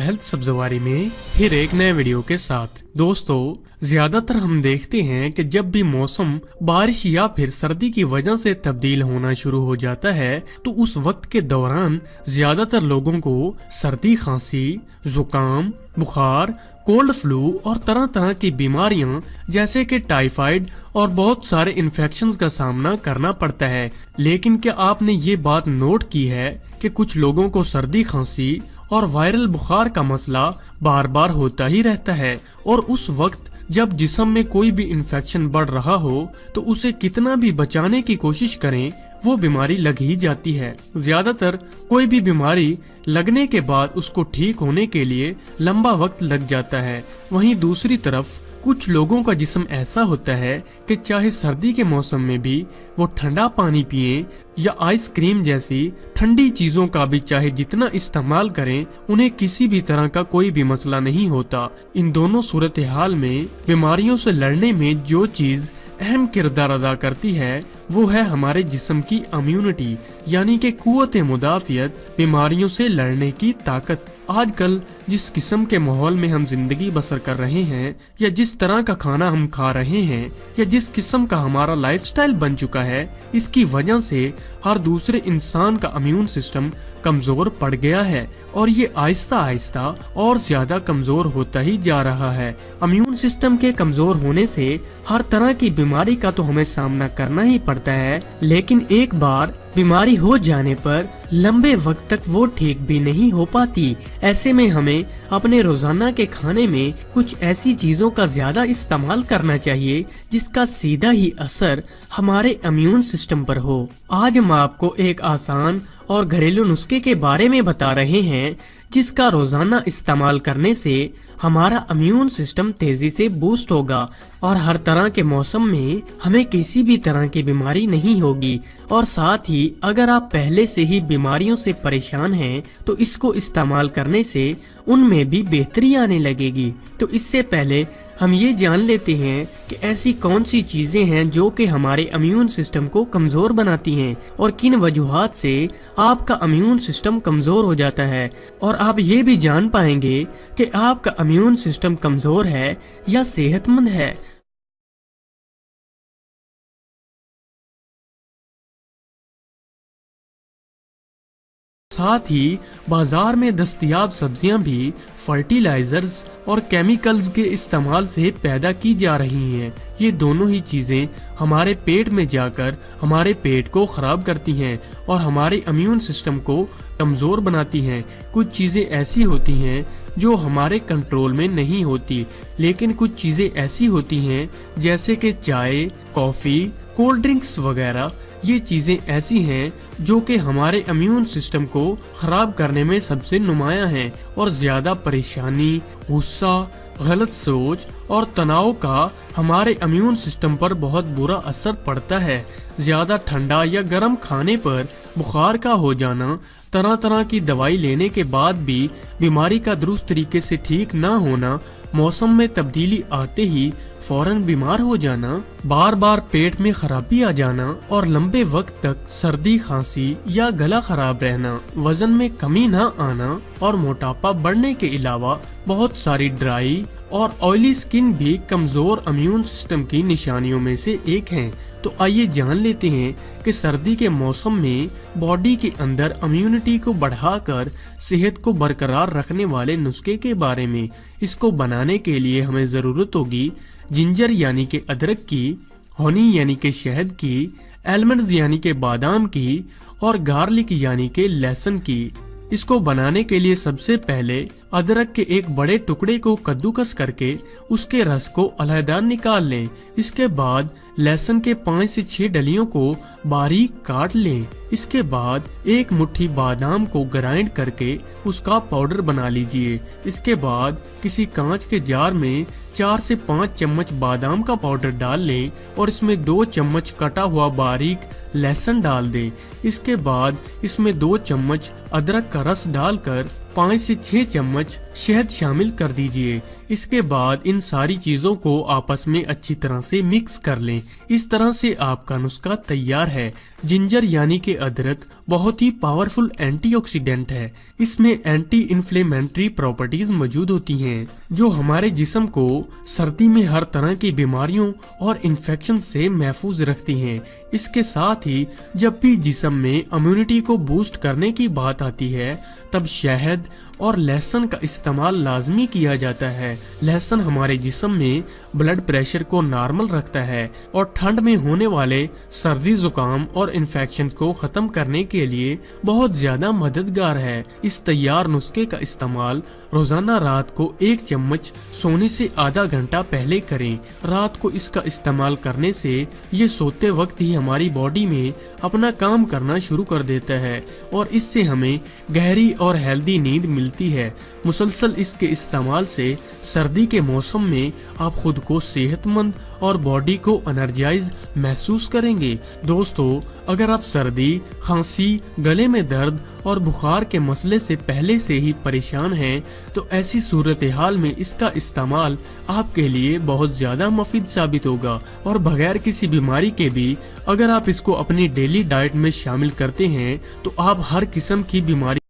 Health Sabzwari में फिर एक नए वीडियो के साथ। दोस्तों, ज्यादातर हम देखते हैं कि जब भी मौसम बारिश या फिर सर्दी की वजह से तब्दील होना शुरू हो जाता है तो उस वक्त के दौरान ज्यादातर लोगों को सर्दी, खांसी, जुकाम, बुखार, कोल्ड फ्लू और तरह तरह की बीमारियां जैसे कि टाइफाइड और बहुत सारे इन्फेक्शंस का सामना करना पड़ता है। लेकिन क्या आपने ये बात नोट की है कि कुछ लोगों को सर्दी, खांसी और वायरल बुखार का मसला बार बार होता ही रहता है, और उस वक्त जब जिस्म में कोई भी इन्फेक्शन बढ़ रहा हो तो उसे कितना भी बचाने की कोशिश करें वो बीमारी लग ही जाती है। ज्यादातर कोई भी बीमारी लगने के बाद उसको ठीक होने के लिए लंबा वक्त लग जाता है। वहीं दूसरी तरफ कुछ लोगों का जिस्म ऐसा होता है कि चाहे सर्दी के मौसम में भी वो ठंडा पानी पिए या आइसक्रीम जैसी ठंडी चीजों का भी चाहे जितना इस्तेमाल करें, उन्हें किसी भी तरह का कोई भी मसला नहीं होता। इन दोनों सूरत हाल में बीमारियों से लड़ने में जो चीज अहम किरदार अदा करती है वो है हमारे जिस्म की इम्यूनिटी, यानी कि कुव्वत मुदाफियत, बीमारियों से लड़ने की ताकत। आजकल जिस किस्म के माहौल में हम जिंदगी बसर कर रहे हैं, या जिस तरह का खाना हम खा रहे हैं, या जिस किस्म का हमारा लाइफस्टाइल बन चुका है, इसकी वजह से हर दूसरे इंसान का इम्यून सिस्टम कमजोर पड़ गया है और ये आहिस्ता आहिस्ता और ज्यादा कमजोर होता ही जा रहा है। इम्यून सिस्टम के कमजोर होने से हर तरह की बीमारी का तो हमें सामना करना ही पड़ता है, लेकिन एक बार बीमारी हो जाने पर लंबे वक्त तक वो ठीक भी नहीं हो पाती। ऐसे में हमें अपने रोजाना के खाने में कुछ ऐसी चीजों का ज्यादा इस्तेमाल करना चाहिए जिसका सीधा ही असर हमारे इम्यून सिस्टम पर हो। आज हम आपको एक आसान और घरेलू नुस्खे के बारे में बता रहे हैं जिसका रोजाना इस्तेमाल करने से हमारा इम्यून सिस्टम तेजी से बूस्ट होगा और हर तरह के मौसम में हमें किसी भी तरह की बीमारी नहीं होगी। और साथ ही अगर आप पहले से ही बीमारियों से परेशान हैं तो इसको इस्तेमाल करने से उनमें भी बेहतरी आने लगेगी। तो इससे पहले हम ये जान लेते हैं कि ऐसी कौन सी चीजें हैं जो कि हमारे इम्यून सिस्टम को कमजोर बनाती हैं और किन वजूहात से आपका इम्यून सिस्टम कमजोर हो जाता है, और आप ये भी जान पाएंगे कि आपका इम्यून सिस्टम कमजोर है या सेहतमंद है। साथ ही बाजार में दस्तयाब सब्जियां भी फर्टिलाइजर्स और केमिकल्स के इस्तेमाल से पैदा की जा रही हैं। ये दोनों ही चीजें हमारे पेट में जाकर हमारे पेट को खराब करती हैं और हमारे इम्यून सिस्टम को कमजोर बनाती हैं। कुछ चीजें ऐसी होती हैं जो हमारे कंट्रोल में नहीं होती, लेकिन कुछ चीजें ऐसी होती हैं जैसे कि चाय, कॉफी, कोल्ड ड्रिंक्स वगैरह। ये चीजें ऐसी हैं जो कि हमारे इम्यून सिस्टम को खराब करने में सबसे नुमायां हैं और ज्यादा परेशानी, गुस्सा, गलत सोच और तनाव का हमारे इम्यून सिस्टम पर बहुत बुरा असर पड़ता है। ज्यादा ठंडा या गर्म खाने पर बुखार का हो जाना, तरह तरह की दवाई लेने के बाद भी बीमारी का दुरुस्त तरीके से ठीक ना होना, मौसम में तब्दीली आते ही फौरन बीमार हो जाना, बार बार पेट में खराबी आ जाना और लंबे वक्त तक सर्दी, खांसी या गला खराब रहना, वजन में कमी ना आना और मोटापा बढ़ने के अलावा बहुत सारी ड्राई और ऑयली स्किन भी कमजोर इम्यून सिस्टम की निशानियों में से एक हैं। तो आइए जान लेते हैं कि सर्दी के मौसम में बॉडी के अंदर इम्यूनिटी को बढ़ाकर सेहत को बरकरार रखने वाले नुस्खे के बारे में। इसको बनाने के लिए हमें जरूरत होगी जिंजर यानी कि अदरक की, हनी यानी कि शहद की, आलमंड्स यानी कि बादाम की, और गार्लिक यानी कि लहसुन की। इसको बनाने के लिए सबसे पहले अदरक के एक बड़े टुकड़े को कद्दूकस करके उसके रस को अलहदा निकाल लें। इसके बाद लहसुन के 5 से 6 डलियों को बारीक काट लें। इसके बाद एक मुट्ठी बादाम को ग्राइंड करके उसका पाउडर बना लीजिए। इसके बाद किसी कांच के जार में 4 से 5 चम्मच बादाम का पाउडर डाल लें और इसमें 2 चम्मच कटा हुआ बारीक लहसुन डाल दें। इसके बाद इसमें 2 चम्मच अदरक का रस डालकर 5 से 6 चम्मच शहद शामिल कर दीजिए। इसके बाद इन सारी चीजों को आपस में अच्छी तरह से मिक्स कर लें। इस तरह से आपका नुस्खा तैयार है। जिंजर यानी कि अदरक बहुत ही पावरफुल एंटीऑक्सीडेंट है। इसमें एंटी इन्फ्लेमेटरी प्रॉपर्टीज मौजूद होती हैं जो हमारे जिस्म को सर्दी में हर तरह की बीमारियों और इन्फेक्शन से महफूज रखती हैं। इसके साथ ही जब भी जिस्म में इम्यूनिटी को बूस्ट करने की बात आती है तब शहद और लहसुन का इस्तेमाल लाजमी किया जाता है। लहसुन हमारे जिस्म में ब्लड प्रेशर को नॉर्मल रखता है और ठंड में होने वाले सर्दी जुकाम और इन्फेक्शन को खत्म करने के लिए बहुत ज्यादा मददगार है। इस तैयार नुस्खे का इस्तेमाल रोजाना रात को 1 चम्मच सोने से आधा घंटा पहले करें। रात को इसका इस्तेमाल करने से ये सोते वक्त ही हमारी बॉडी में अपना काम करना शुरू कर देता है और इससे हमें गहरी और हेल्दी नींद मिलती है। मुसलसल इसके इस्तेमाल से सर्दी के मौसम में आप खुद को सेहतमंद और बॉडी को एनर्जाइज महसूस करेंगे। दोस्तों, अगर आप सर्दी, खांसी, गले में दर्द और बुखार के मसले से पहले से ही परेशान हैं तो ऐसी सूरत हाल में इसका इस्तेमाल आपके लिए बहुत ज्यादा मुफीद साबित होगा और बगैर किसी बीमारी के भी अगर आप इसको अपनी डेली डाइट में शामिल करते हैं तो आप हर किस्म की बीमारी